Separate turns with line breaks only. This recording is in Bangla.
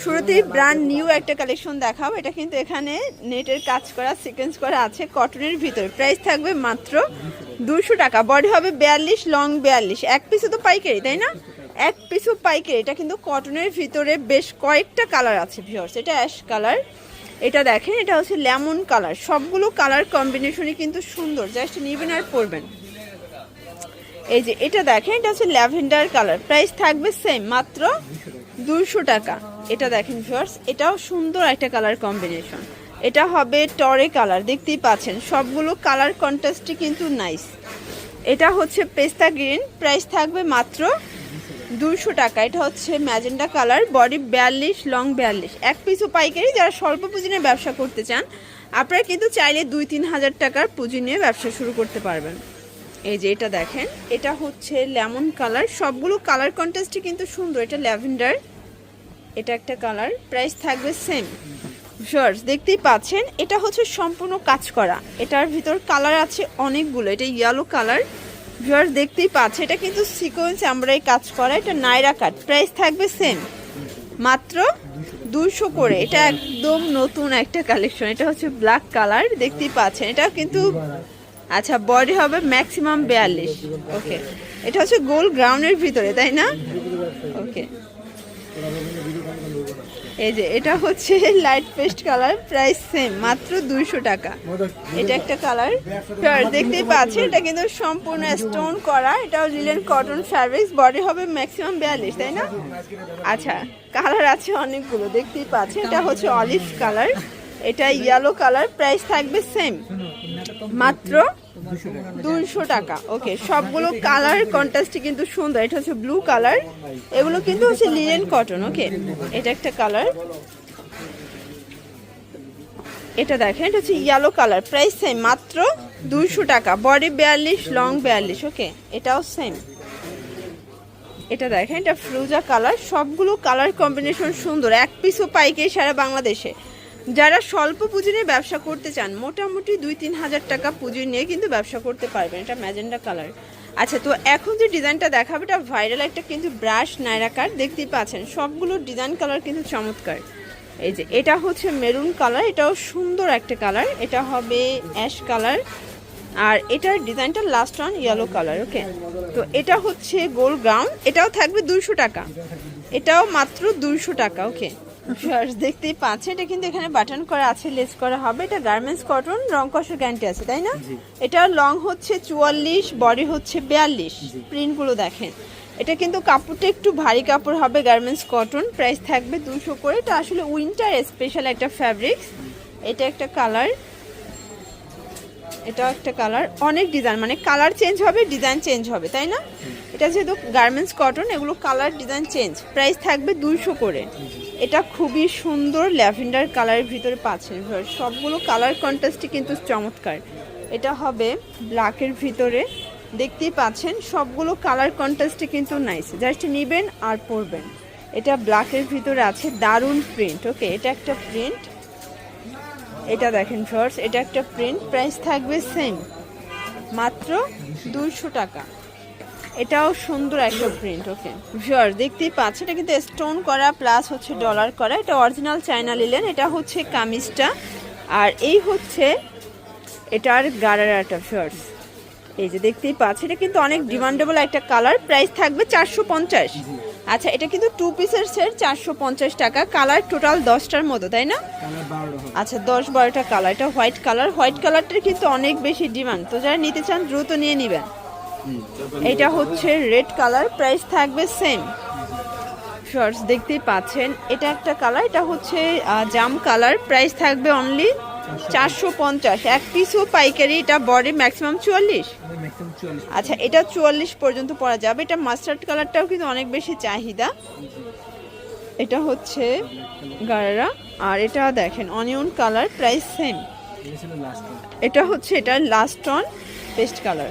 শুরুতেই ব্র্যান্ড নিউ একটা কালেকশন দেখাবো। এটা কিন্তু এখানে নেটের কাজ করা সিকোয়েন্স করা আছে কটনের ভিতরে। প্রাইস থাকবে মাত্র 200 টাকা। বডি হবে 42, লং 42। এক পিসও তো পাইকারি, তাই না? এক পিসও পাইকারি। এটা কিন্তু কটনের ভিতরে বেশ কয়েকটা কালার আছে ভিউয়ার্স। এটা অ্যাশ কালার, এটা দেখেন, এটা হচ্ছে লেমন কালার। সবগুলো কালার কম্বিনেশনই কিন্তু সুন্দর, জাস্ট নিবেন আর পরবেন। এই যে এটা দেখেন, এটা হচ্ছে ল্যাভেন্ডার কালার। প্রাইস থাকবে সেম, মাত্র 200 টাকা। এটা দেখেন ভিউয়ার্স, এটাও সুন্দর একটা কালার কম্বিনেশন। এটা হবে টরে কালার, দেখতেই পাচ্ছেন সবগুলো কালার কন্ট্রাস্টই কিন্তু নাইস। এটা হচ্ছে পেস্তা গ্রিন, প্রাইস থাকবে মাত্র 200 টাকা। এটা হচ্ছে ম্যাজেন্ডা কালার, বডি 42, লং 42। এক পিসও পাইকারি। যারা স্বল্প পুঁজি নিয়ে ব্যবসা করতে চান আপনারা কিন্তু চাইলে 2-3 হাজার টাকার পুঁজি নিয়ে ব্যবসা শুরু করতে পারবেন। এই যে এটা দেখেন, এটা হচ্ছে লেমন কালার। সবগুলো কালার কন্ট্রাস্টই কিন্তু সুন্দর। এটা ল্যাভেন্ডার, এটা একটা কালার। প্রাইস থাকবে সেম। ভিউয়ার্স দেখতেই পাচ্ছেন, এটা হচ্ছে সম্পূর্ণ কাজ করা। এটার ভিতর কালার আছে অনেকগুলো। এটা ইয়েলো কালার। ভিউয়ার্স দেখতেই পাচ্ছেন, এটা কিন্তু সিকোয়েন্স আমরাই কাজ করা। এটা নাইরা কাট। প্রাইস থাকবে সেম, মাত্র 200 করে। এটা একদম নতুন একটা কালেকশন। এটা হচ্ছে ব্ল্যাক কালার, দেখতেই পাচ্ছেন। এটা কিন্তু আচ্ছা, বডি হবে ম্যাক্সিমাম 42। ওকে, এটা হচ্ছে গোল গ্রাউন্ডের ভিতরে, তাই না? ওকে, এই যে এটা হচ্ছে light paste colour. Price same, মাত্র 200 টাকা। এটা একটা কালার দেখতেই পাচ্ছেন। এটা কিন্তু সম্পূর্ণ স্টোন করা। এটাও লিলেন কটন ফ্যাব্রিক্স। বডি হবে ম্যাক্সিমাম 42, তাই না? আচ্ছা, কালার আছে অনেকগুলো, দেখতেই পাচ্ছেন। এটা হচ্ছে অলিভ কালার, এটা ইয়েলো কালার। প্রাইস থাকবে সেম, মাত্র 200 টাকা। ওকে, সবগুলো কালার কন্ট্রাস্টই কিন্তু সুন্দর। এটা হচ্ছে ব্লু কালার, এগুলো কিন্তু হচ্ছে লিনেন কটন। ওকে, এটা একটা কালার। এটা দেখেন, এটা হচ্ছে ইয়েলো কালার। প্রাইস সেম, মাত্র 200 টাকা। Body 42, long 42। ওকে, এটাও সেম। এটা দেখেন, এটা ফ্রুজা কালার। সবগুলো কালার কম্বিনেশন সুন্দর। এক পিসও পাইকারি সারা বাংলাদেশে। যারা স্বল্প পুঁজি নিয়ে ব্যবসা করতে চান, মোটামুটি 2-3 হাজার টাকা পুঁজি নিয়ে কিন্তু ব্যবসা করতে পারবেন। এটা ম্যাজেন্ডা কালার। আচ্ছা, তো এখন যে ডিজাইনটা দেখাবে এটা ভাইরাল একটা কিন্তু ব্রাশ নাইরা কাট, দেখতেই পাচ্ছেন। সবগুলো ডিজাইন কালার কিন্তু চমৎকার। এই যে এটা হচ্ছে মেরুন কালার, এটাও সুন্দর একটা কালার। এটা হবে অ্যাশ কালার, আর এটার ডিজাইনটা লাস্ট অন ইয়েলো কালার। ওকে, তো এটা হচ্ছে গোল গ্রাউন্ড। এটাও থাকবে 200 টাকা। এটাও মাত্র 200 টাকা। ওকে, দেখতেই পাচ্ছেন, এটা কিন্তু এখানে বাটন করা আছে, লেস করা হবে। এটা গার্মেন্টস কটন, রং কষের গ্যারান্টি আছে, তাই না? এটা লং হচ্ছে 44, বডি হচ্ছে 42। প্রিন্টগুলো দেখেন। এটা কিন্তু কাপড়টা একটু ভারী কাপড় হবে, গার্মেন্টস কটন। প্রাইস থাকবে 200 করে। এটা আসলে উইন্টার স্পেশাল একটা ফ্যাব্রিক্স। এটা একটা কালার, এটাও একটা কালার। অনেক ডিজাইন, মানে কালার চেঞ্জ হবে, ডিজাইন চেঞ্জ হবে, তাই না? এটা যেহেতু গার্মেন্টস কটন, এগুলো কালার ডিজাইন চেঞ্জ। প্রাইস থাকবে 200 করে। এটা খুবই সুন্দর ল্যাভেন্ডার কালারের ভিতরে পাচ্ছেন। সবগুলো কালার কন্ট্রাস্টই কিন্তু চমৎকার। এটা হবে ব্ল্যাকের ভিতরে, দেখতেই পাচ্ছেন। সবগুলো কালার কন্ট্রাস্টই কিন্তু নাইস, জাস্ট নেবেন আর পরবেন। এটা ব্ল্যাকের ভিতরে আছে, দারুণ প্রিন্ট। ওকে, এটা একটা প্রিন্ট। এটা দেখেন ভিউয়ার্স, এটা একটা প্রিন্ট। প্রাইস থাকবে সেম, মাত্র 200 টাকা। এটাও সুন্দর একটা প্রিন্ট। ওকে ভিউয়ার্স দেখতেই পাচ্ছেন, এটা কিন্তু স্টোন করা প্লাস হচ্ছে ডলার করা। এটা অরিজিনাল চায়না লিলেন। এটা হচ্ছে কামিজটা, আর এই হচ্ছে এটার গারারাটা। ভিউয়ার্স এই যে দেখতেই পাচ্ছেন, এটা কিন্তু অনেক ডিমান্ডেবল একটা কালার। প্রাইস থাকবে 450। আচ্ছা, এটা কিন্তু 2 পিসের সেট, 450 টাকা। কালার টোটাল 10টার মতো, তাই না? আচ্ছা, 10-12টা কালার। এটা হোয়াইট কালার। হোয়াইট কালারটার কিন্তু অনেক বেশি ডিমান্ড, তো যারা নিতে চান দ্রুত নিয়ে নেবেন। এটা হচ্ছে রেড কালার। প্রাইস থাকবে সেম। শর্টস দেখতেই পাচ্ছেন, এটা একটা কালার। এটা হচ্ছে জাম কালার। প্রাইস থাকবে অনলি 450। এক পিসও পাইকারি। এটা বডি ম্যাক্সিমাম 44। আচ্ছা, এটা 44 পর্যন্ত পরা যাবে। এটা মাস্টার্ড কালারটাও কিন্তু অনেক বেশি চাহিদা। এটা হচ্ছে গারারা, আর এটা দেখেন অনিয়ন কালার। Price same. এটা হচ্ছে এটার লাস্ট অন পেস্ট কালার।